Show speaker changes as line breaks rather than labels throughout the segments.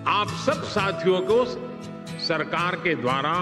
आप सब साथियों को सरकार के द्वारा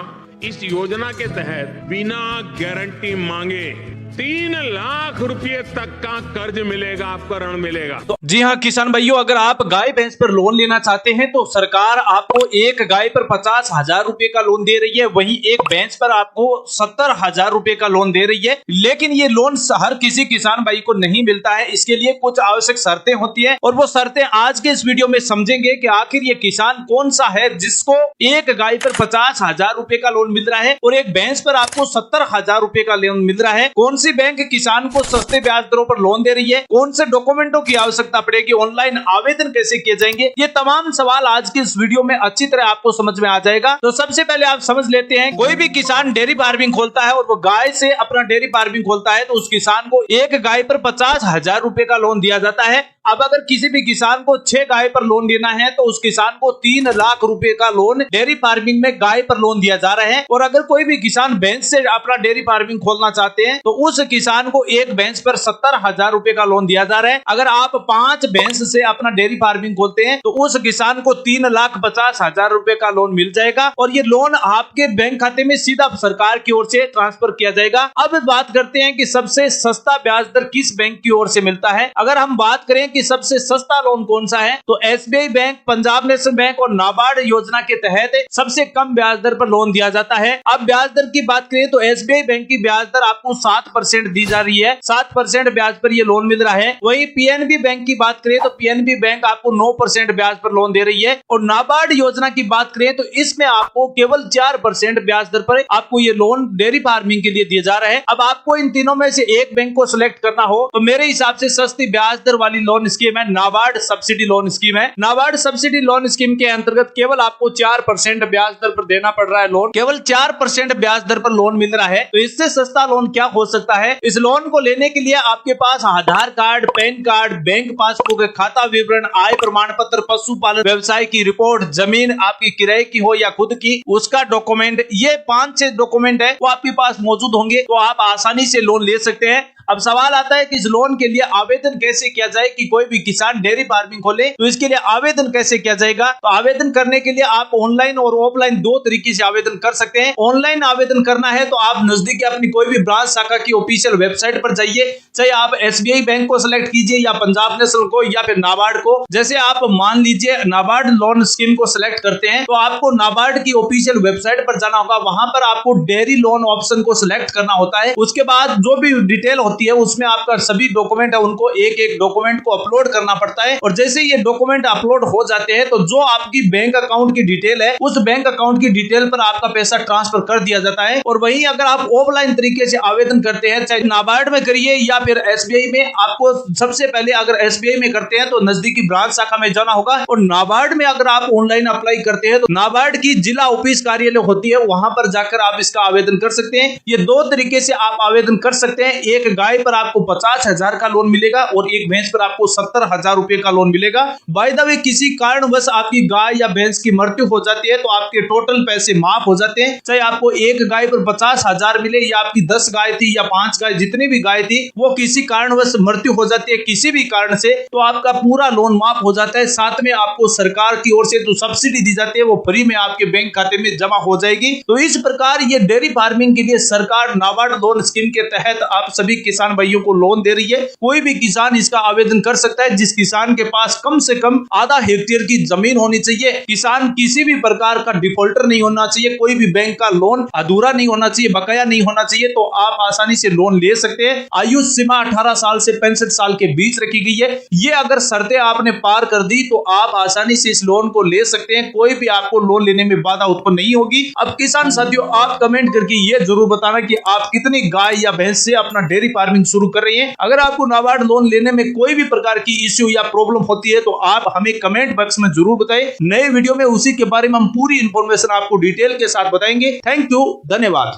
इस योजना के तहत बिना गारंटी मांगे 3 लाख रुपए तक का कर्ज मिलेगा, आपको ऋण मिलेगा।
जी हाँ किसान भाइयों, अगर आप गाय भैंस पर लोन लेना चाहते हैं तो सरकार आपको एक गाय पर 50,000 रुपए का लोन दे रही है, वहीं एक भैंस पर आपको 70,000 रुपए का लोन दे रही है। लेकिन ये लोन हर किसी किसान भाई को नहीं मिलता है, इसके लिए कुछ आवश्यक शर्तें होती है और वो शर्तें आज के इस वीडियो में समझेंगे कि आखिर ये किसान कौन सा है जिसको एक गाय पर 50,000 रुपए का लोन मिल रहा है और एक भैंस पर आपको 70,000 रुपए का लोन मिल रहा है। कौन सी बैंक किसान को सस्ते ब्याज दरों पर लोन दे रही है, कौन से डॉक्यूमेंटों की आवश्यकता पड़ेगी, ऑनलाइन आवेदन कैसे किए जाएंगे, ये तमाम सवाल आज की इस वीडियो में अच्छी तरह आपको समझ में आ जाएगा। तो सबसे पहले आप समझ लेते हैं, कोई भी किसान डेयरी फार्मिंग खोलता है और वो गाय से अपना डेयरी फार्मिंग खोलता है तो उस किसान को एक गाय पर 50,000 रुपए का लोन दिया जाता है। अब अगर किसी भी किसान को 6 गाय पर लोन देना है तो उस किसान को 3 लाख रुपए का लोन डेयरी फार्मिंग में गाय पर लोन दिया जा रहा है। और अगर कोई भी किसान भैंस से अपना डेयरी फार्मिंग खोलना चाहते हैं तो उस किसान को एक भैंस पर 70,000 रुपए का लोन दिया जा रहा है। अगर आप 5 भैंस से अपना डेयरी फार्मिंग खोलते हैं तो उस किसान को 3,50,000 रुपए का लोन मिल जाएगा और ये लोन आपके बैंक खाते में सीधा सरकार की ओर से ट्रांसफर किया जाएगा। अब बात करते हैं कि सबसे सस्ता ब्याज दर किस बैंक की ओर से मिलता है। अगर हम बात करें कि सबसे सस्ता लोन कौन सा है तो SBI bank, Punjab national bank और नाबार्ड योजना के तहत सबसे कम ब्याज दर पर लोन दिया जाता है। अब ब्याज दर की बात करें तो एसबीआई बैंक की ब्याज दर आपको 7% दी जा रही है, 7% ब्याज पर ये लोन मिल रहा है। वहीं पीएनबी बैंक की बात करें तो पीएनबी बैंक आपको 9% ब्याज पर लोन दे रही है और नाबार्ड योजना की बात करें तो इसमें आपको केवल 4% ब्याज दर पर आपको ये लोन डेयरी फार्मिंग के लिए दिए जा रहे हैं। अब आपको इन तीनों में से एक बैंक को सिलेक्ट करना हो तो मेरे हिसाब से सस्ती ब्याज दर वाली लोन स्कीम है नाबार्ड सब्सिडी लोन स्कीम है। नाबार्ड सब्सिडी लोन स्कीम के अंतर्गत केवल आपको 4% ब्याज दर पर देना पड़ रहा है लोन, केवल 4% ब्याज दर पर लोन मिल रहा है। तो इससे सस्ता लोन क्या हो सकता है। इस लोन को लेने के लिए आपके पास Aadhaar card, PAN card, bank passbook, खाता विवरण, आय प्रमाण पत्र, पशुपालन व्यवसाय की रिपोर्ट, जमीन आपकी किराए की हो या खुद की उसका डॉक्यूमेंट, ये 5-6 डॉक्यूमेंट है वो आपके पास मौजूद होंगे तो आप आसानी से लोन ले सकते हैं। अब सवाल आता है कि इस लोन के लिए आवेदन कैसे किया जाए कि कोई भी किसान डेयरी फार्मिंग खोले तो इसके लिए आवेदन कैसे किया जाएगा। तो आवेदन करने के लिए आप ऑनलाइन और ऑफलाइन 2 तरीके से आवेदन कर सकते हैं। ऑनलाइन आवेदन करना है तो आप नजदीकी अपनी कोई भी ब्रांच शाखा की ऑफिशियल वेबसाइट पर जाइए, चाहे आप एसबीआई बैंक को सिलेक्ट कीजिए या पंजाब नेशनल को या फिर नाबार्ड को। जैसे आप मान लीजिए नाबार्ड लोन स्कीम को सिलेक्ट करते हैं तो आपको नाबार्ड की ऑफिशियल वेबसाइट पर जाना होगा, वहां पर आपको डेयरी लोन ऑप्शन को सिलेक्ट करना होता है। उसके बाद जो भी डिटेल होती है उसमें आपका सभी डॉक्यूमेंट है उनको एक डॉक्यूमेंट को अपलोड करना पड़ता है और जैसे ये डॉक्यूमेंट अपलोड हो जाते हैं तो जो आपकी बैंक अकाउंट की डिटेल है उस बैंक अकाउंट की डिटेल पर आपका पैसा ट्रांसफर कर दिया जाता है। और वहीं अगर आप ऑफलाइन तरीके से आवेदन करते हैं, चाहे नाबार्ड में करिए या फिर एसबीआई में, आपको सबसे पहले अगर एसबीआई में करते हैं तो नजदीकी ब्रांच शाखा में जाना होगा और नाबार्ड में अगर आप ऑनलाइन अप्लाई करते हैं तो नाबार्ड की जिला ऑफिस कार्यालय होती है, वहां पर जाकर आप इसका आवेदन कर सकते हैं। ये 2 तरीके से आप आवेदन कर सकते हैं। एक गाय पर आपको 50,000 का लोन मिलेगा और एक भैंस पर आपको 70,000 रुपए का लोन मिलेगा। बाय द वे किसी कारणवश आपकी गाय या भैंस की मृत्यु हो जाती है तो आपके टोटल पैसे माफ हो जाते हैं, चाहे आपको एक गाय पर 50,000 मिले या आपकी 10 गाय थी या 5 गाय, जितनी भी गाय थी वो किसी कारणवश मृत्यु हो जाती है किसी भी कारण से तो आपका पूरा लोन माफ हो जाता है। साथ में आपको सरकार की ओर से जो सब्सिडी दी जाती है वो फ्री में आपके बैंक खाते में जमा हो जाएगी। तो इस प्रकार ये डेयरी फार्मिंग के लिए सरकार नाबार्ड लोन स्कीम के तहत आप सभी किसान भाइयों को लोन दे रही है। कोई भी किसान इसका आवेदन कर सकता है जिस किसान के पास कम से कम आधा हेक्टेयर की जमीन होनी चाहिए। किसान किसी भी प्रकार का डिफॉल्टर नहीं होना चाहिए, कोई भी बैंक का लोन अधूरा नहीं होना चाहिए, बकाया नहीं होना चाहिए, तो आप आसानी से लोन ले सकते हैं। आयु सीमा 18 साल से 65 साल के बीच रखी गई है। ये अगर शर्तें आपने पार कर दी तो आप आसानी से इस लोन को ले सकते हैं, कोई भी आपको लोन लेने में बाधा उत्पन्न नहीं होगी। अब किसान साथियों, आप कमेंट करके ये जरूर बताना कि आप कितनी गाय या भैंस से अपना डेयरी फार्मिंग शुरू कर रही हैं। अगर आपको नाबार्ड लोन लेने में कोई भी प्रकार की इश्यू या प्रॉब्लम होती है तो आप हमें कमेंट बॉक्स में जरूर बताएं। नए वीडियो में उसी के बारे में हम पूरी इंफॉर्मेशन आपको डिटेल के साथ बताएंगे। थैंक यू, धन्यवाद।